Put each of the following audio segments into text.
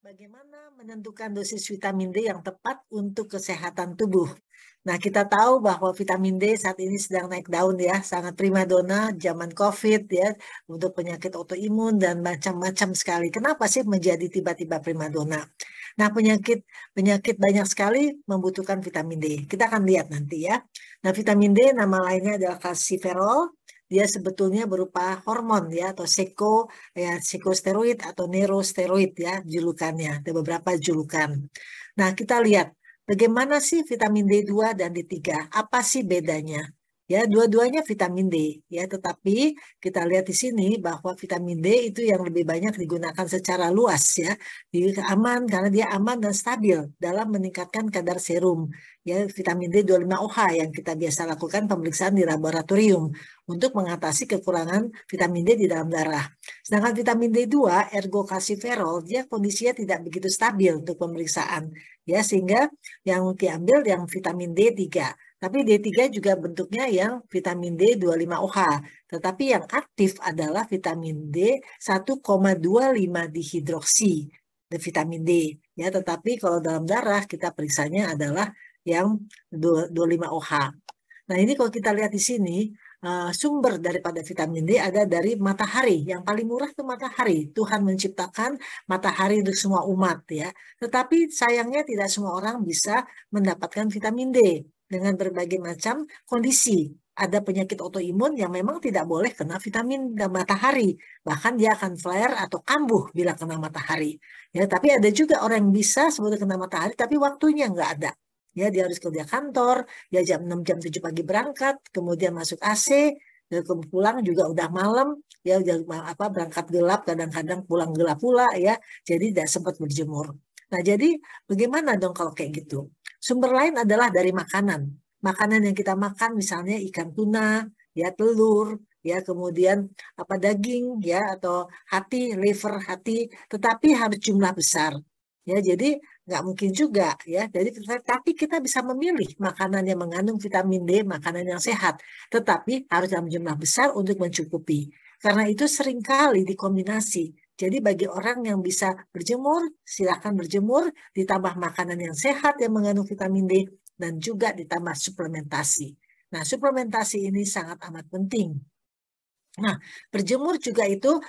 Bagaimana menentukan dosis vitamin D yang tepat untuk kesehatan tubuh? Nah, kita tahu bahwa vitamin D saat ini sedang naik daun ya, sangat primadona zaman COVID ya, untuk penyakit autoimun dan macam-macam sekali. Kenapa sih menjadi tiba-tiba primadona? Nah, penyakit penyakit banyak sekali membutuhkan vitamin D. Kita akan lihat nanti ya. Nah, vitamin D nama lainnya adalah kalsiferol. Dia sebetulnya berupa hormon ya atau sikosteroid atau neurosteroid ya julukannya. Ada beberapa julukan. Nah, kita lihat bagaimana sih vitamin D2 dan D3? Apa sih bedanya? Ya, dua-duanya vitamin D ya, tetapi kita lihat di sini bahwa vitamin D itu yang lebih banyak digunakan secara luas ya. Aman karena dia aman dan stabil dalam meningkatkan kadar serum ya vitamin D25OH yang kita biasa lakukan pemeriksaan di laboratorium untuk mengatasi kekurangan vitamin D di dalam darah. Sedangkan vitamin D2 ergocalciferol dia kondisinya tidak begitu stabil untuk pemeriksaan ya sehingga yang diambil yang vitamin D3. Tapi D3 juga bentuknya yang vitamin D25OH. Tetapi yang aktif adalah vitamin D 1,25 dihidroksi vitamin D. Ya, tetapi kalau dalam darah kita periksanya adalah yang 25OH. Nah, ini kalau kita lihat di sini, sumber daripada vitamin D ada dari matahari. Yang paling murah itu matahari. Tuhan menciptakan matahari untuk semua umat ya. Tetapi sayangnya tidak semua orang bisa mendapatkan vitamin D dengan berbagai macam kondisi. Ada penyakit autoimun yang memang tidak boleh kena vitamin matahari. Bahkan dia akan flare atau kambuh bila kena matahari. Ya, tapi ada juga orang yang bisa sebetulnya kena matahari tapi waktunya nggak ada. Ya, dia harus kerja kantor, dia jam 6 jam 7 pagi berangkat, kemudian masuk AC, pulang juga udah malam, ya udah berangkat gelap, kadang-kadang pulang gelap pula ya. Jadi tidak sempat berjemur. Nah, jadi bagaimana dong kalau kayak gitu? Sumber lain adalah dari makanan. Makanan yang kita makan misalnya ikan tuna, ya telur, ya kemudian daging ya atau liver hati, tetapi harus jumlah besar. Ya, jadi nggak mungkin juga ya. Jadi tapi kita bisa memilih makanan yang mengandung vitamin D, makanan yang sehat, tetapi harus dalam jumlah besar untuk mencukupi. Karena itu seringkali dikombinasi. Jadi bagi orang yang bisa berjemur, silahkan berjemur, ditambah makanan yang sehat yang mengandung vitamin D, dan juga ditambah suplementasi. Nah, suplementasi ini sangat amat penting. Nah, berjemur juga itu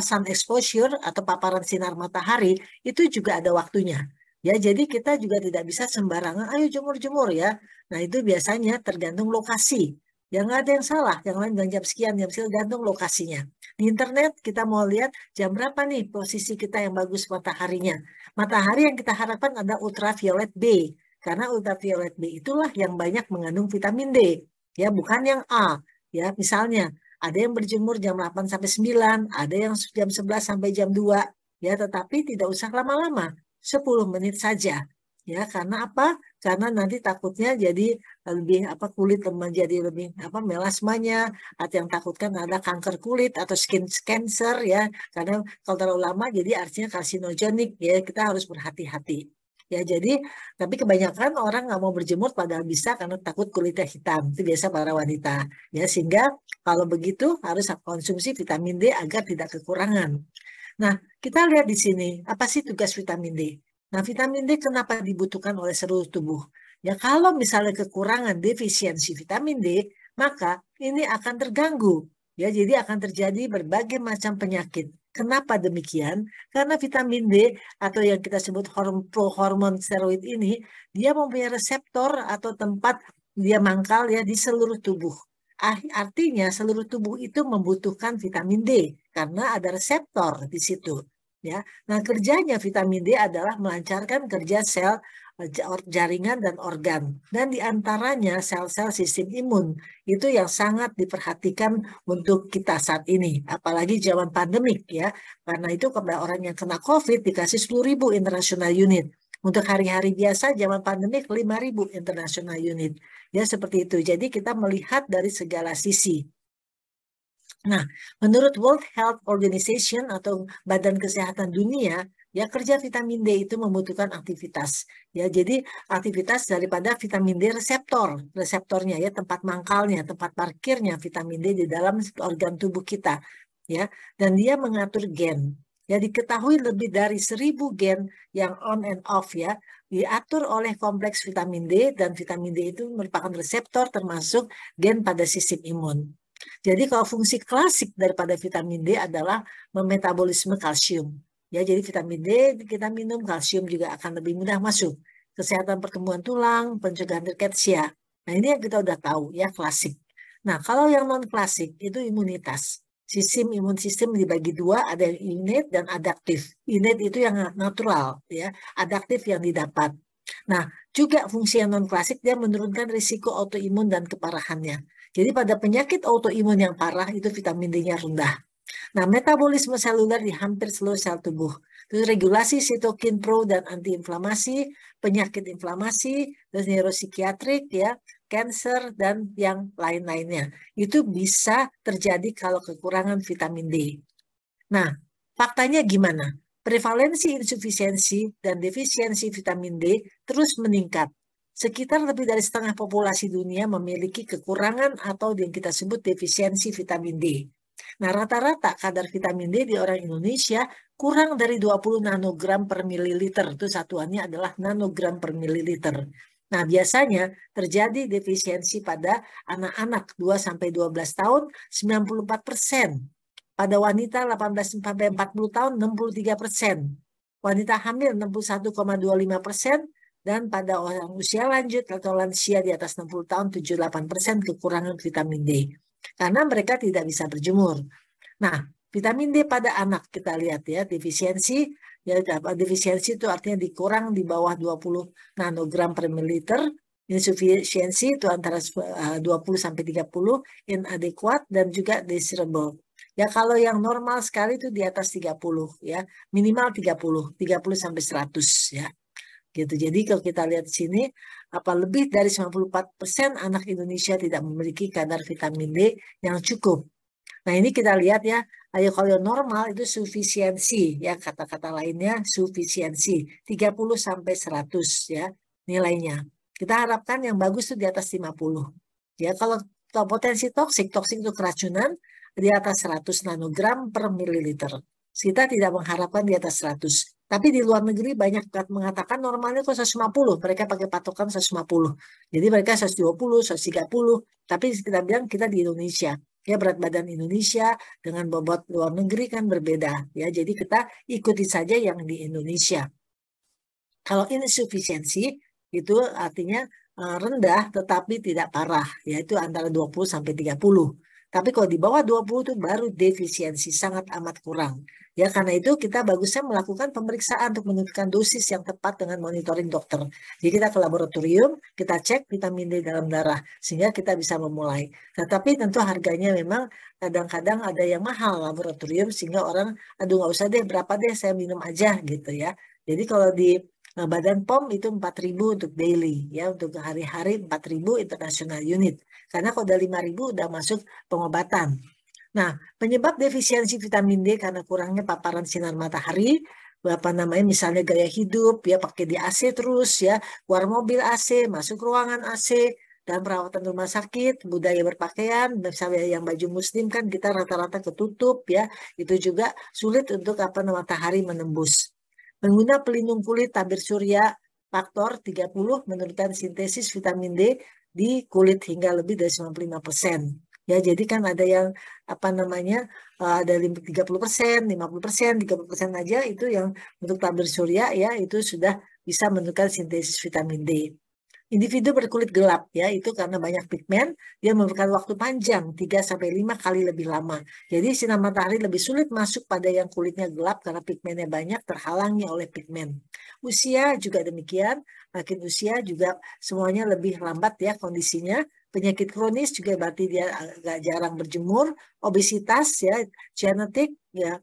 sun exposure atau paparan sinar matahari itu juga ada waktunya. Ya, jadi kita juga tidak bisa sembarangan, ayo jemur-jemur ya. Nah, itu biasanya tergantung lokasi. Ya, nggak ada yang salah, yang lain jam sekian, tergantung lokasinya. Di internet kita mau lihat jam berapa nih posisi kita yang bagus mataharinya. Matahari yang kita harapkan ada ultraviolet B. Karena ultraviolet B itulah yang banyak mengandung vitamin D. Ya, bukan yang A. Ya, misalnya ada yang berjemur jam 8 sampai 9, ada yang jam 11 sampai jam 2. Ya, tetapi tidak usah lama-lama. 10 menit saja. Ya, karena apa? Karena nanti takutnya jadi lebih kulit menjadi lebih melasmanya, atau yang takutkan ada kanker kulit atau skin cancer ya. Karena kalau terlalu lama jadi artinya karsinogenik ya, kita harus berhati-hati. Ya, jadi tapi kebanyakan orang nggak mau berjemur padahal bisa karena takut kulitnya hitam. Itu biasa para wanita. Ya, sehingga kalau begitu harus konsumsi vitamin D agar tidak kekurangan. Nah, kita lihat di sini, apa sih tugas vitamin D? Nah, vitamin D kenapa dibutuhkan oleh seluruh tubuh? Ya, kalau misalnya kekurangan defisiensi vitamin D, maka ini akan terganggu. Ya, jadi akan terjadi berbagai macam penyakit. Kenapa demikian? Karena vitamin D atau yang kita sebut hormon steroid ini, dia mempunyai reseptor atau tempat dia mangkal ya di seluruh tubuh. Artinya seluruh tubuh itu membutuhkan vitamin D karena ada reseptor di situ. Ya, nah kerjanya vitamin D adalah melancarkan kerja sel, jaringan dan organ, dan diantaranya sel-sel sistem imun itu yang sangat diperhatikan untuk kita saat ini, apalagi zaman pandemik ya. Karena itu kepada orang yang kena COVID dikasih 10.000 international unit. Untuk hari-hari biasa zaman pandemik 5.000 international unit. Ya, seperti itu. Jadi kita melihat dari segala sisi. Nah, menurut World Health Organization atau Badan Kesehatan Dunia, ya kerja vitamin D itu membutuhkan aktivitas. Ya, jadi aktivitas daripada vitamin D reseptornya ya, tempat mangkalnya, tempat parkirnya vitamin D di dalam organ tubuh kita. Ya, dan dia mengatur gen. Ya, diketahui lebih dari 1000 gen yang on and off ya, diatur oleh kompleks vitamin D, dan vitamin D itu merupakan reseptor termasuk gen pada sistem imun. Jadi kalau fungsi klasik daripada vitamin D adalah memetabolisme kalsium. Ya, jadi vitamin D kita minum, kalsium juga akan lebih mudah masuk. Kesehatan pertumbuhan tulang, pencegahan riketsia. Nah, ini yang kita udah tahu ya, klasik. Nah, kalau yang non klasik itu imunitas. Sistem imun sistem dibagi dua, ada yang innate dan adaptif. Innate itu yang natural, ya, adaptif yang didapat. Nah, juga fungsi yang non klasik dia menurunkan risiko autoimun dan keparahannya. Jadi pada penyakit autoimun yang parah itu vitamin D-nya rendah. Nah, metabolisme seluler di hampir seluruh sel tubuh. Terus regulasi sitokin pro dan antiinflamasi, penyakit inflamasi, dan neuropsikiatrik ya, kanker dan yang lain-lainnya. Itu bisa terjadi kalau kekurangan vitamin D. Nah, faktanya gimana? Prevalensi insufisiensi dan defisiensi vitamin D terus meningkat. Sekitar lebih dari setengah populasi dunia memiliki kekurangan atau yang kita sebut defisiensi vitamin D. Nah, rata-rata kadar vitamin D di orang Indonesia kurang dari 20 nanogram per mililiter. Itu satuannya adalah nanogram per mililiter. Nah, biasanya terjadi defisiensi pada anak-anak 2-12 tahun 94%. Pada wanita 18-40 tahun 63%. Wanita hamil 61,25%. Dan pada orang usia lanjut atau lansia di atas 60 tahun 78% kekurangan vitamin D. Karena mereka tidak bisa berjemur. Nah, vitamin D pada anak kita lihat ya, defisiensi. Ya, defisiensi itu artinya dikurang di bawah 20 nanogram per mililiter. Insufisiensi itu antara 20-30, inadequate dan juga desirable. Ya, kalau yang normal sekali itu di atas 30 ya, minimal 30 sampai 100 ya. Gitu. Jadi kalau kita lihat di sini, apa lebih dari 94% anak Indonesia tidak memiliki kadar vitamin D yang cukup. Nah, ini kita lihat ya, ayo kalau normal itu sufisiensi ya, kata-kata lainnya sufisiensi 30 sampai 100 ya nilainya. Kita harapkan yang bagus itu di atas 50. Ya, kalau potensi toksik itu keracunan di atas 100 nanogram per mililiter. Kita tidak mengharapkan di atas 100. Tapi di luar negeri banyak mengatakan normalnya kok 150. Mereka pakai patokan 150. Jadi mereka 120, 130. Tapi kita bilang kita di Indonesia. Ya, berat badan Indonesia dengan bobot luar negeri kan berbeda. Ya, jadi kita ikuti saja yang di Indonesia. Kalau insufisiensi itu artinya rendah tetapi tidak parah, yaitu antara 20 sampai 30. Tapi kalau di bawah 20 itu baru defisiensi, sangat amat kurang. Ya, karena itu kita bagusnya melakukan pemeriksaan untuk menentukan dosis yang tepat dengan monitoring dokter. Jadi kita ke laboratorium, kita cek vitamin D dalam darah, sehingga kita bisa memulai. Tetapi tentu harganya memang kadang-kadang ada yang mahal laboratorium, sehingga orang, aduh nggak usah deh, berapa deh saya minum aja gitu ya. Jadi kalau di Badan POM itu 4.000 untuk daily, ya untuk hari-hari 4.000 international unit. Karena kalau udah 5.000 udah masuk pengobatan. Nah, penyebab defisiensi vitamin D karena kurangnya paparan sinar matahari, apa namanya misalnya gaya hidup, ya pakai di AC terus, ya keluar mobil AC, masuk ruangan AC, dan perawatan rumah sakit, budaya berpakaian, misalnya yang baju muslim kan kita rata-rata ketutup, ya itu juga sulit untuk matahari menembus. Pengguna pelindung kulit tabir surya faktor 30 menurunkan sintesis vitamin D di kulit hingga lebih dari 95%. Ya, jadi kan ada yang ada 30%, 50%, 30% aja itu yang untuk tabir surya ya itu sudah bisa menurunkan sintesis vitamin D. Individu berkulit gelap ya itu karena banyak pigmen, dia memerlukan waktu panjang 3-5 kali lebih lama. Jadi sinar matahari lebih sulit masuk pada yang kulitnya gelap karena pigmennya banyak, terhalangi oleh pigmen. Usia juga demikian, makin usia juga semuanya lebih lambat ya kondisinya. Penyakit kronis juga berarti dia agak jarang berjemur, obesitas ya, genetik ya,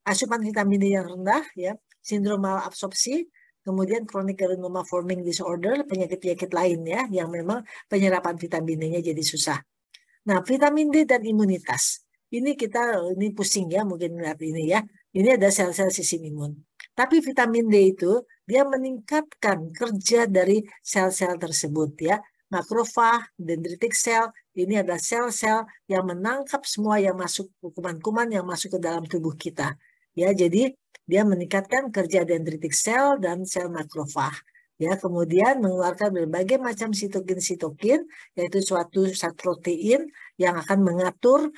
asupan vitamin D yang rendah ya, sindrom malabsorpsi, kemudian chronic granuloma forming disorder, penyakit-penyakit lain ya, yang memang penyerapan vitamin D-nya jadi susah. Nah, vitamin D dan imunitas. Ini pusing ya, mungkin lihat ini ya. Ini ada sel-sel sistem imun. Tapi vitamin D itu, dia meningkatkan kerja dari sel-sel tersebut ya. Makrofag, dendritic cell, ini adalah sel-sel yang menangkap semua yang masuk, kuman-kuman yang masuk ke dalam tubuh kita. Ya, jadi dia meningkatkan kerja dendritik sel dan sel makrofag. Ya, kemudian mengeluarkan berbagai macam sitokin-sitokin, yaitu suatu zat protein yang akan mengatur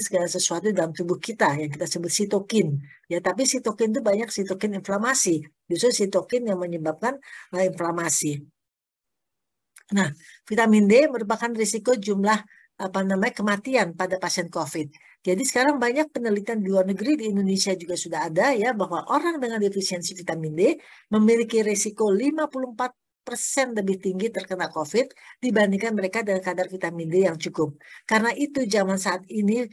segala sesuatu dalam tubuh kita yang kita sebut sitokin. Ya, tapi sitokin itu banyak sitokin inflamasi, justru sitokin yang menyebabkan inflamasi. Nah, vitamin D merupakan risiko jumlah kematian pada pasien COVID. Jadi sekarang banyak penelitian di luar negeri, di Indonesia juga sudah ada ya, bahwa orang dengan defisiensi vitamin D memiliki risiko 54% lebih tinggi terkena COVID dibandingkan mereka dengan kadar vitamin D yang cukup. Karena itu zaman saat ini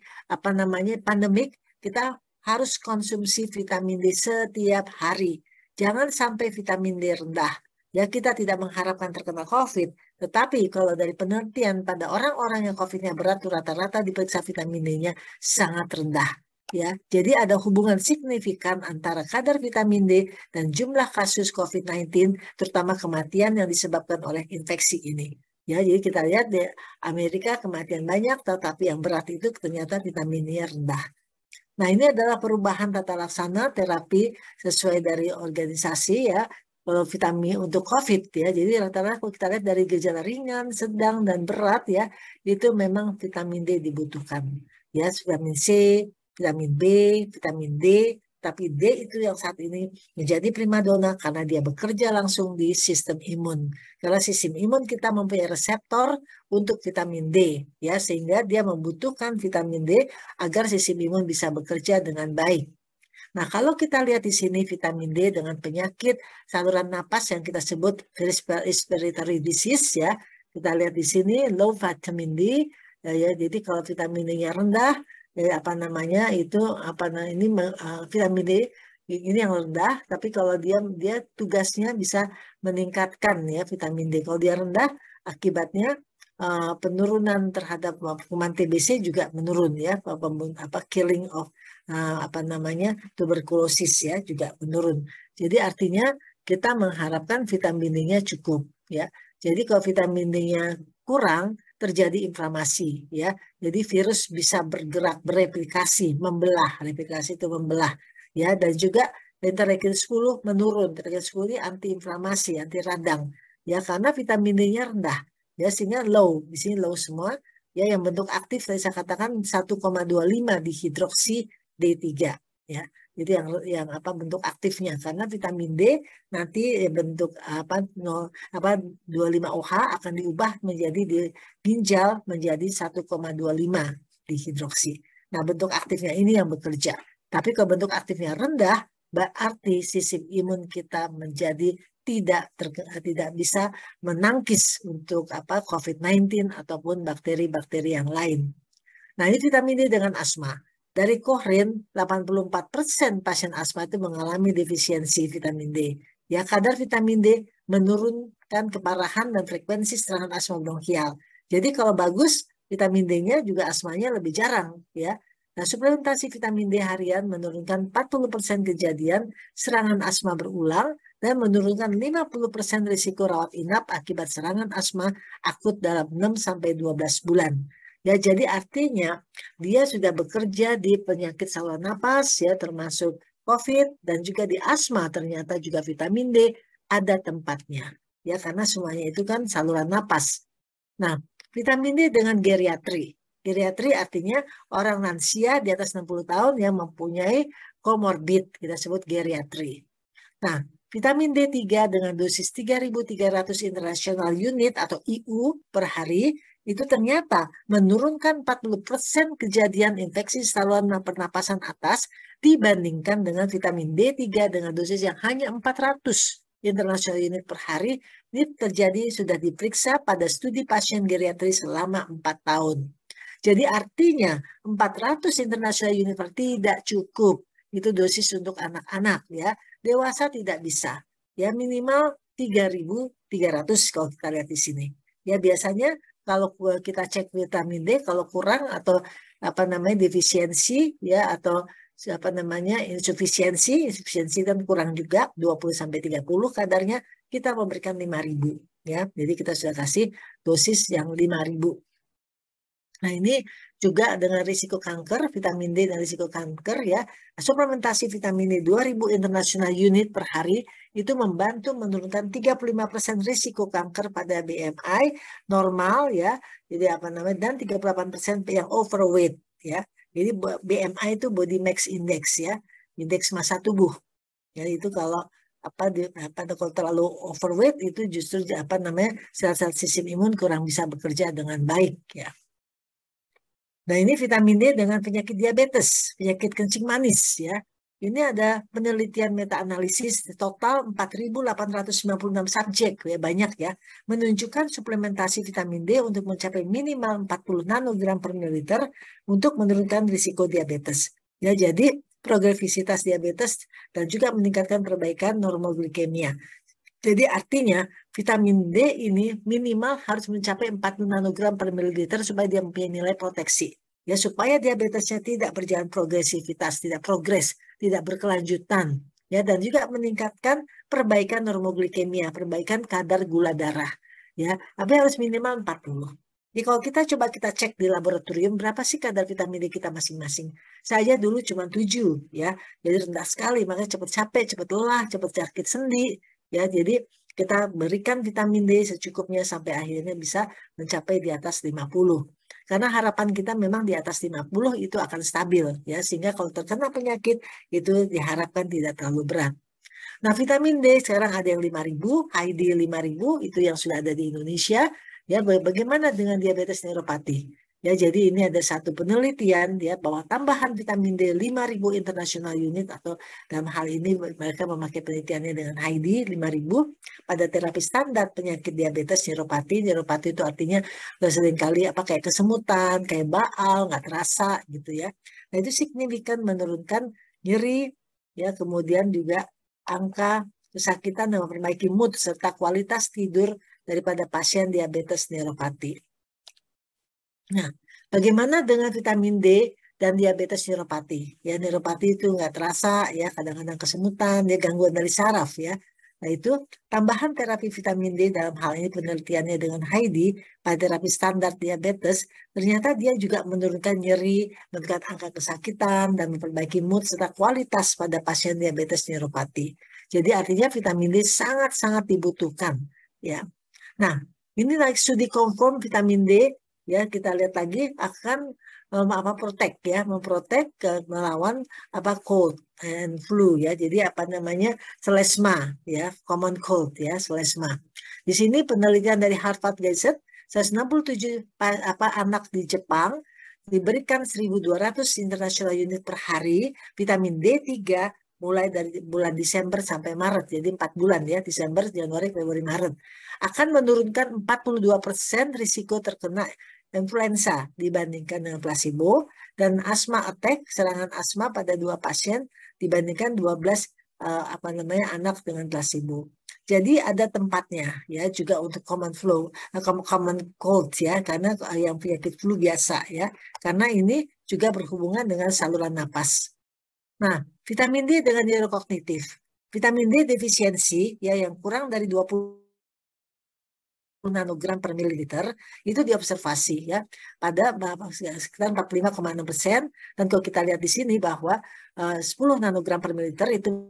pandemik, kita harus konsumsi vitamin D setiap hari. Jangan sampai vitamin D rendah. Ya, kita tidak mengharapkan terkena COVID, tetapi kalau dari penelitian pada orang-orang yang COVID-nya berat, rata-rata diperiksa vitamin D-nya sangat rendah. Ya, jadi ada hubungan signifikan antara kadar vitamin D dan jumlah kasus COVID-19, terutama kematian yang disebabkan oleh infeksi ini. Ya, jadi kita lihat di Amerika kematian banyak, tetapi yang berat itu ternyata vitaminnya rendah. Nah, ini adalah perubahan tata laksana terapi sesuai dari organisasi ya. Kalau vitamin untuk COVID ya, jadi rata-rata kalau kita lihat dari gejala ringan, sedang, dan berat ya, itu memang vitamin D dibutuhkan. Ya, vitamin C, vitamin B, vitamin D, tapi D itu yang saat ini menjadi primadona karena dia bekerja langsung di sistem imun. Karena sistem imun kita mempunyai reseptor untuk vitamin D, ya, sehingga dia membutuhkan vitamin D agar sistem imun bisa bekerja dengan baik. Nah, kalau kita lihat di sini vitamin D dengan penyakit saluran napas yang kita sebut respiratory disease ya. Kita lihat di sini low vitamin D ya. Jadi kalau vitamin D-nya rendah vitamin D ini yang rendah, tapi kalau dia tugasnya bisa meningkatkan ya vitamin D. Kalau dia rendah akibatnya penurunan terhadap kuman TBC juga menurun ya, killing of tuberkulosis ya juga menurun. Jadi artinya kita mengharapkan vitamin D-nya cukup ya. Jadi kalau vitamin D-nya kurang terjadi inflamasi ya. Jadi virus bisa bergerak, bereplikasi, membelah. Replikasi itu membelah ya, dan juga interleukin 10 menurun. Interleukin 10 ini anti-inflamasi, anti radang ya, karena vitamin D-nya rendah ya, sehingga low. Di sini low semua ya, yang bentuk aktif tadi saya katakan 1,25 dihidroksi D3 ya. Jadi yang bentuk aktifnya, karena vitamin D nanti bentuk 25OH akan diubah menjadi di ginjal menjadi 1,25 dihidroksi. Nah, bentuk aktifnya ini yang bekerja. Tapi kalau bentuk aktifnya rendah, berarti sistem imun kita menjadi tidak bisa menangkis untuk COVID-19 ataupun bakteri-bakteri yang lain. Nah, ini vitamin D dengan asma. Dari Cochrane, 84% pasien asma itu mengalami defisiensi vitamin D. Ya, kadar vitamin D menurunkan keparahan dan frekuensi serangan asma bronkial. Jadi kalau bagus, vitamin D-nya juga asmanya lebih jarang. Ya. Nah, suplementasi vitamin D harian menurunkan 40% kejadian serangan asma berulang dan menurunkan 50% risiko rawat inap akibat serangan asma akut dalam 6-12 bulan. Ya, jadi artinya dia sudah bekerja di penyakit saluran napas ya, termasuk COVID, dan juga di asma ternyata juga vitamin D ada tempatnya. Ya, karena semuanya itu kan saluran napas. Nah, vitamin D dengan geriatri. Geriatri artinya orang lansia di atas 60 tahun yang mempunyai komorbid, kita sebut geriatri. Nah, vitamin D3 dengan dosis 3.300 international unit atau IU per hari itu ternyata menurunkan 40% kejadian infeksi saluran pernapasan atas dibandingkan dengan vitamin D3 dengan dosis yang hanya 400 international unit per hari. Ini terjadi sudah diperiksa pada studi pasien geriatri selama 4 tahun. Jadi artinya 400 international unit per tidak cukup. Itu dosis untuk anak-anak ya. Dewasa tidak bisa. Ya, minimal 3.300 kalau kita lihat di sini. Ya, biasanya kalau kita cek vitamin D kalau kurang atau defisiensi ya, atau insufisiensi kan kurang juga 20-30 kadarnya, kita memberikan 5.000 ya. Jadi kita sudah kasih dosis yang 5.000. Nah, ini juga dengan risiko kanker, vitamin D dan risiko kanker ya. Suplementasi vitamin D 2000 international unit per hari itu membantu menurunkan 35% risiko kanker pada BMI normal ya. Jadi apa namanya, dan 38% yang overweight ya. Jadi BMI itu body mass index ya, indeks massa tubuh. Ya itu kalau kalau terlalu overweight itu justru apa namanya, sel-sel sistem imun kurang bisa bekerja dengan baik ya. Nah, ini vitamin D dengan penyakit diabetes, penyakit kencing manis ya. Ini ada penelitian meta-analisis total 4.896 subjek, ya banyak ya, menunjukkan suplementasi vitamin D untuk mencapai minimal 40 nanogram per mililiter untuk menurunkan risiko diabetes. Ya, jadi progresivitas diabetes dan juga meningkatkan perbaikan normoglikemia. Jadi artinya vitamin D ini minimal harus mencapai 40 nanogram per mililiter supaya dia mempunyai nilai proteksi. Ya, supaya diabetesnya tidak berjalan progresivitas, tidak progres, tidak berkelanjutan. Ya, dan juga meningkatkan perbaikan normoglikemia, perbaikan kadar gula darah. Ya, tapi harus minimal 40. Jadi kalau kita cek di laboratorium berapa sih kadar vitamin D kita masing-masing. Saya dulu cuma 7 ya. Jadi rendah sekali, makanya cepat capek, cepat lelah, cepat sakit sendi. Ya, jadi kita berikan vitamin D secukupnya sampai akhirnya bisa mencapai di atas 50. Karena harapan kita memang di atas 50 itu akan stabil ya, sehingga kalau terkena penyakit itu diharapkan tidak terlalu berat. Nah, vitamin D sekarang ada yang 5.000, ID 5.000 itu yang sudah ada di Indonesia. Ya, bagaimana dengan diabetes neuropati? Ya, jadi ini ada satu penelitian ya bahwa tambahan vitamin D 5.000 international unit atau dalam hal ini mereka memakai penelitiannya dengan ID 5.000 pada terapi standar penyakit diabetes neuropati. Neuropati itu artinya seringkali apa kayak kesemutan, kayak baal, nggak terasa gitu ya. Nah, itu signifikan menurunkan nyeri ya, kemudian juga angka kesakitan dan memperbaiki mood serta kualitas tidur daripada pasien diabetes neuropati. Nah, bagaimana dengan vitamin D dan diabetes neuropati? Ya, neuropati itu nggak terasa, ya kadang-kadang kesemutan, ya gangguan dari saraf ya. Nah, itu tambahan terapi vitamin D dalam hal ini penelitiannya dengan Heidi pada terapi standar diabetes, ternyata dia juga menurunkan nyeri, menurunkan angka kesakitan, dan memperbaiki mood serta kualitas pada pasien diabetes neuropati. Jadi artinya vitamin D sangat-sangat dibutuhkan. Ya. Nah, ini lagi studi confirm vitamin D ya, kita lihat lagi akan protek ya, memprotek melawan cold and flu ya. Jadi apa namanya, selesma ya, common cold ya, selesma. Di sini penelitian dari Harvard Gazette, 167 anak di Jepang diberikan 1.200 international unit per hari vitamin D3 mulai dari bulan Desember sampai Maret. Jadi 4 bulan ya, Desember, Januari, Februari, Maret. Akan menurunkan 42% risiko terkena influenza dibandingkan dengan placebo, dan asma attack, serangan asma pada 2 pasien dibandingkan 12 anak dengan placebo. Jadi ada tempatnya ya juga untuk common cold ya, karena yang penyakit flu biasa ya, karena ini juga berhubungan dengan saluran napas. Nah, vitamin D dengan neurokognitif. Vitamin D defisiensi ya yang kurang dari 20 nanogram per mililiter itu diobservasi ya pada sekitar 45,6%, dan kalau kita lihat di sini bahwa 10 nanogram per mililiter itu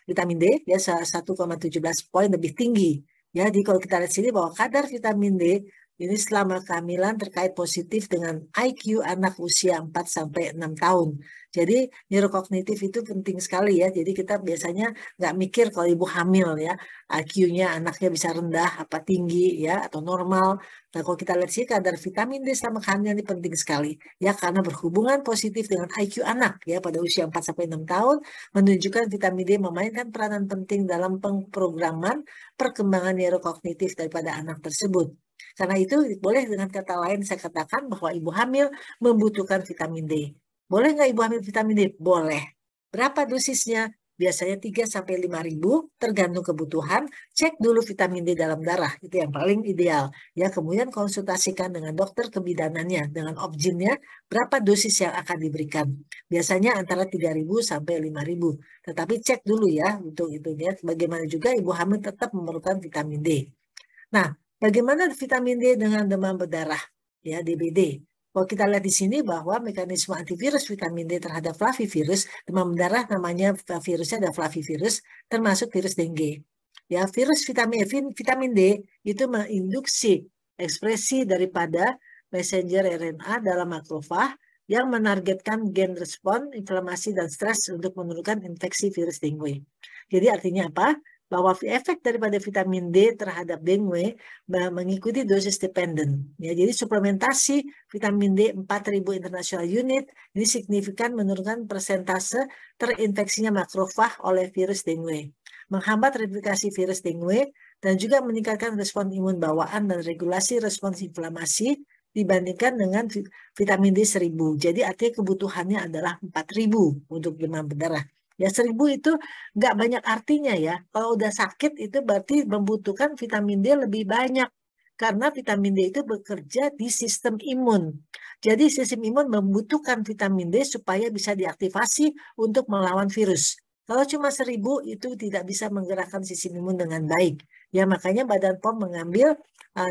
vitamin D ya 1,17 poin lebih tinggi ya. Jadi kalau kita lihat sini bahwa kadar vitamin D ini selama kehamilan terkait positif dengan IQ anak usia 4-6 tahun. Jadi neurokognitif itu penting sekali ya. Jadi kita biasanya nggak mikir kalau ibu hamil ya, IQ-nya anaknya bisa rendah, apa tinggi ya, atau normal. Nah, kalau kita lihat sih kadar vitamin D selama kehamilan ini penting sekali ya, karena berhubungan positif dengan IQ anak ya pada usia 4-6 tahun, menunjukkan vitamin D memainkan peranan penting dalam pemrograman perkembangan neurokognitif daripada anak tersebut. Karena itu boleh dengan kata lain saya katakan bahwa ibu hamil membutuhkan vitamin D. Boleh nggak ibu hamil vitamin D? Boleh. Berapa dosisnya? Biasanya 3-5.000 tergantung kebutuhan. Cek dulu vitamin D dalam darah, itu yang paling ideal. Ya, kemudian konsultasikan dengan dokter kebidanannya, dengan obginnya, berapa dosis yang akan diberikan. Biasanya antara 3.000 sampai 5.000. Tetapi cek dulu ya untuk itu ya. Bagaimana juga ibu hamil tetap memerlukan vitamin D. Nah, bagaimana vitamin D dengan demam berdarah? ya DBD. Kalau kita lihat di sini bahwa mekanisme antivirus vitamin D terhadap flavivirus, demam berdarah namanya virusnya ada flavivirus, termasuk virus dengue. Ya, virus vitamin D itu menginduksi ekspresi daripada messenger RNA dalam makrofag yang menargetkan gen respon, inflamasi, dan stres untuk menurunkan infeksi virus dengue. Jadi artinya apa? Bahwa efek daripada vitamin D terhadap dengue mengikuti dosis dependent. Ya, jadi suplementasi vitamin D 4.000 international unit ini signifikan menurunkan persentase terinfeksinya makrofag oleh virus dengue, menghambat replikasi virus dengue, dan juga meningkatkan respon imun bawaan dan regulasi respons inflamasi dibandingkan dengan vitamin D 1000. Jadi artinya kebutuhannya adalah 4000 untuk demam berdarah. Ya 1000 itu nggak banyak artinya ya. Kalau udah sakit itu berarti membutuhkan vitamin D lebih banyak. Karena vitamin D itu bekerja di sistem imun. Jadi sistem imun membutuhkan vitamin D supaya bisa diaktifasi untuk melawan virus. Kalau cuma 1000 itu tidak bisa menggerakkan sistem imun dengan baik. Ya makanya Badan POM mengambil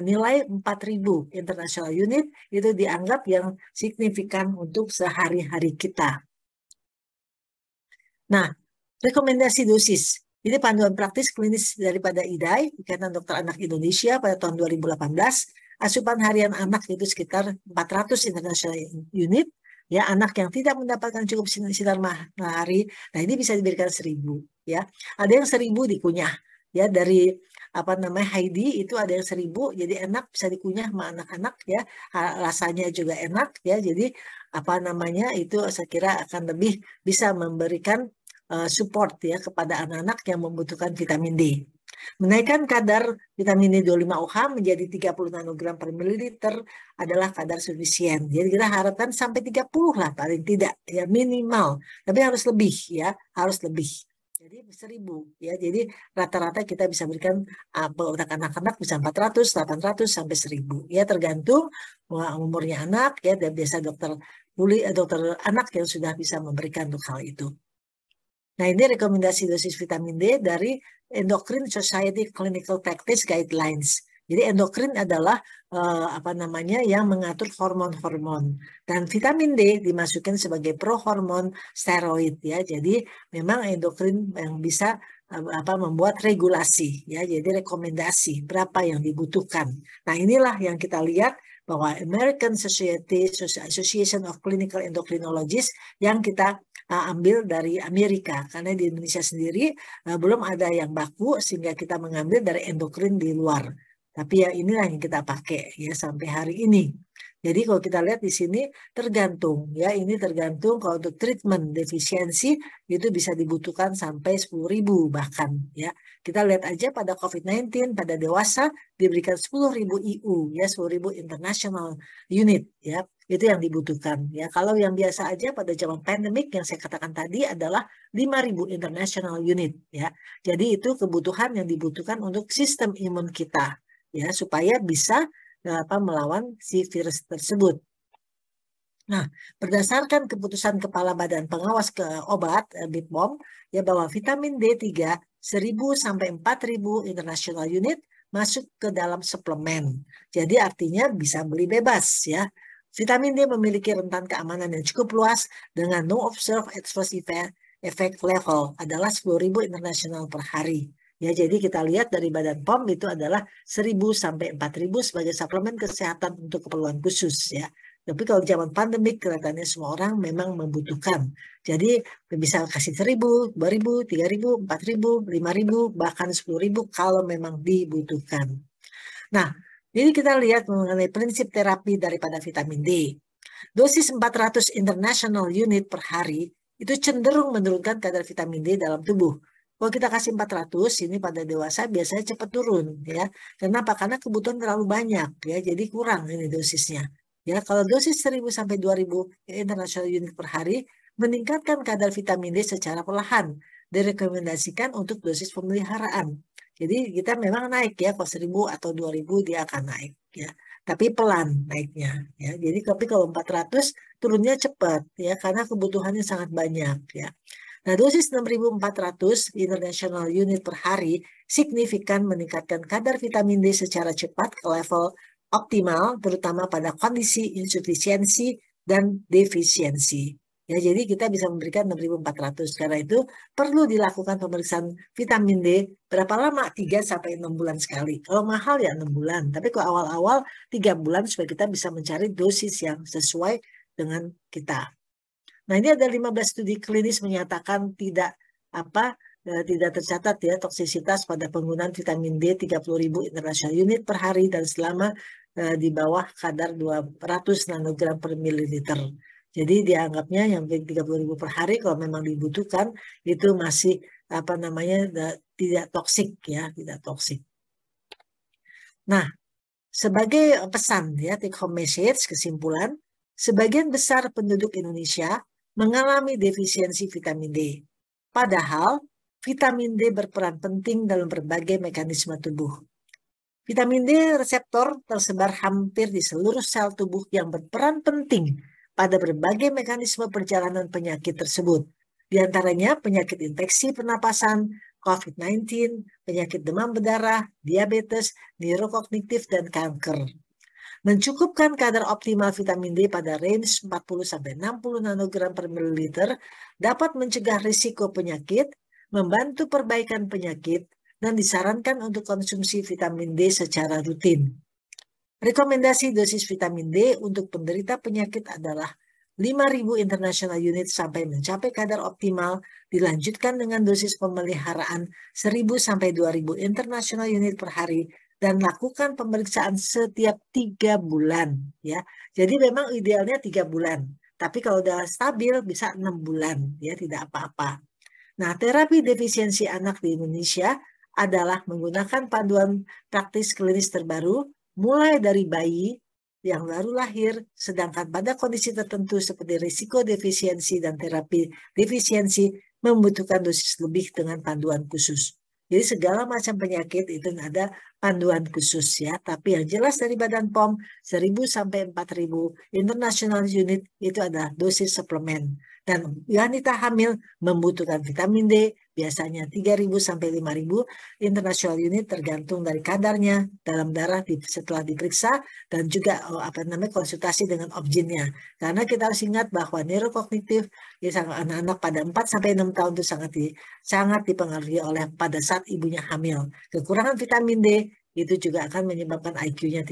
nilai 4000 international unit itu dianggap yang signifikan untuk sehari-hari kita. Nah, rekomendasi dosis. Ini panduan praktis klinis daripada IDAI, Ikatan Dokter Anak Indonesia pada tahun 2018. Asupan harian anak itu sekitar 400 international unit. Ya, anak yang tidak mendapatkan cukup sinar matahari, nah ini bisa diberikan 1000. Ya, ada yang 1000 dikunyah. Ya, dari Heidi itu ada yang 1000, jadi enak bisa dikunyah sama anak-anak ya, rasanya juga enak ya, jadi itu saya kira akan lebih bisa memberikan support ya kepada anak-anak yang membutuhkan vitamin D. Menaikkan kadar vitamin D 25 OH menjadi 30 nanogram per mililiter adalah kadar sufisien. Jadi kita harapkan sampai 30 lah paling tidak ya minimal. Tapi harus lebih ya, harus lebih. Jadi 1000 ya. Jadi rata-rata kita bisa berikan untuk anak-anak bisa 400, 800 sampai 1000 ya tergantung umurnya anak ya, dan biasa dokter anak yang sudah bisa memberikan untuk hal itu. Nah, ini rekomendasi dosis vitamin D dari Endocrine Society Clinical Practice Guidelines. Jadi endokrin adalah yang mengatur hormon-hormon, dan vitamin D dimasukkan sebagai prohormon steroid ya. Jadi memang endokrin yang bisa membuat regulasi ya. Jadi rekomendasi berapa yang dibutuhkan. Nah, inilah yang kita lihat bahwa American Association of Clinical Endocrinologists yang kita ambil dari Amerika, karena di Indonesia sendiri belum ada yang baku sehingga kita mengambil dari endokrin di luar. Tapi ya inilah yang kita pakai ya sampai hari ini. Jadi kalau kita lihat di sini tergantung ya, ini tergantung kalau untuk treatment defisiensi itu bisa dibutuhkan sampai 10.000 bahkan ya. Kita lihat aja pada COVID-19 pada dewasa diberikan 10.000 IU ya, 10.000 international unit ya. Itu yang dibutuhkan ya. Kalau yang biasa aja pada zaman pandemik yang saya katakan tadi adalah 5.000 international unit ya. Jadi itu kebutuhan yang dibutuhkan untuk sistem imun kita ya, supaya bisa melawan si virus tersebut. Nah, berdasarkan keputusan Kepala Badan Pengawas Obat BPOM ya, bahwa vitamin D3 1000 sampai 4000 international unit masuk ke dalam suplemen. Jadi artinya bisa beli bebas ya. Vitamin D memiliki rentan keamanan yang cukup luas dengan no observed adverse effect level adalah 10.000 international per hari. Ya, jadi kita lihat dari Badan POM itu adalah 1000 sampai 4000 sebagai suplemen kesehatan untuk keperluan khusus ya. Tapi kalau zaman pandemik kelihatannya semua orang memang membutuhkan. Jadi bisa kasih 1000, 2000, 3000, 4000, 5000, bahkan 10.000 kalau memang dibutuhkan. Nah, jadi kita lihat mengenai prinsip terapi daripada vitamin D. Dosis 400 international unit per hari itu cenderung menurunkan kadar vitamin D dalam tubuh. Kalau kita kasih 400, ini pada dewasa biasanya cepat turun ya. Kenapa? Karena kebutuhan terlalu banyak ya, jadi kurang ini dosisnya. Ya, kalau dosis 1000 sampai 2000 international unit per hari meningkatkan kadar vitamin D secara perlahan. Direkomendasikan untuk dosis pemeliharaan. Jadi kita memang naik ya, kalau 1000 atau 2000 dia akan naik ya. Tapi pelan naiknya ya. Jadi tapi kalau 400 turunnya cepat ya, karena kebutuhannya sangat banyak ya. Nah, dosis 6.400 international unit per hari signifikan meningkatkan kadar vitamin D secara cepat ke level optimal, terutama pada kondisi insufisiensi dan defisiensi. Ya, jadi kita bisa memberikan 6.400. Karena itu perlu dilakukan pemeriksaan vitamin D berapa lama? 3-6 bulan sekali. Kalau mahal ya 6 bulan. Tapi kalau awal-awal 3 bulan supaya kita bisa mencari dosis yang sesuai dengan kita. Nah, ini ada 15 studi klinis menyatakan tidak tercatat ya toksisitas pada penggunaan vitamin D 30.000 international unit per hari dan selama di bawah kadar 200 nanogram per mililiter. Jadi dianggapnya yang 30.000 per hari kalau memang dibutuhkan itu masih tidak toksik ya, tidak toksik. Nah, sebagai pesan ya, take home message, kesimpulan, sebagian besar penduduk Indonesia mengalami defisiensi vitamin D. Padahal vitamin D berperan penting dalam berbagai mekanisme tubuh. Vitamin D reseptor tersebar hampir di seluruh sel tubuh yang berperan penting pada berbagai mekanisme perjalanan penyakit tersebut. Di antaranya penyakit infeksi pernapasan, COVID-19, penyakit demam berdarah, diabetes, neurokognitif, dan kanker. Mencukupkan kadar optimal vitamin D pada range 40-60 nanogram per mililiter dapat mencegah risiko penyakit, membantu perbaikan penyakit, dan disarankan untuk konsumsi vitamin D secara rutin. Rekomendasi dosis vitamin D untuk penderita penyakit adalah 5.000 international unit sampai mencapai kadar optimal, dilanjutkan dengan dosis pemeliharaan 1.000-2.000 international unit per hari, dan lakukan pemeriksaan setiap 3 bulan. Ya. Jadi memang idealnya 3 bulan, tapi kalau udah stabil bisa 6 bulan, ya tidak apa-apa. Nah, terapi defisiensi anak di Indonesia adalah menggunakan panduan praktis klinis terbaru, mulai dari bayi yang baru lahir, sedangkan pada kondisi tertentu seperti risiko defisiensi dan terapi defisiensi membutuhkan dosis lebih dengan panduan khusus. Jadi segala macam penyakit itu ada panduan khusus ya, tapi yang jelas dari Badan POM 1.000-4.000 international unit itu adalah dosis suplemen. Dan wanita hamil membutuhkan vitamin D biasanya 3.000-5.000 international unit tergantung dari kadarnya dalam darah setelah diperiksa dan juga konsultasi dengan objinnya. Karena kita harus ingat bahwa neurokognitif ya, anak-anak pada 4-6 tahun itu sangat dipengaruhi oleh pada saat ibunya hamil. Kekurangan vitamin D itu juga akan menyebabkan IQ-nya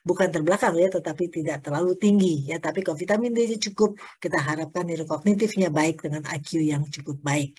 bukan terbelakang ya, tetapi tidak terlalu tinggi ya. Tapi kalau vitamin D cukup, kita harapkan neurokognitifnya baik dengan IQ yang cukup baik.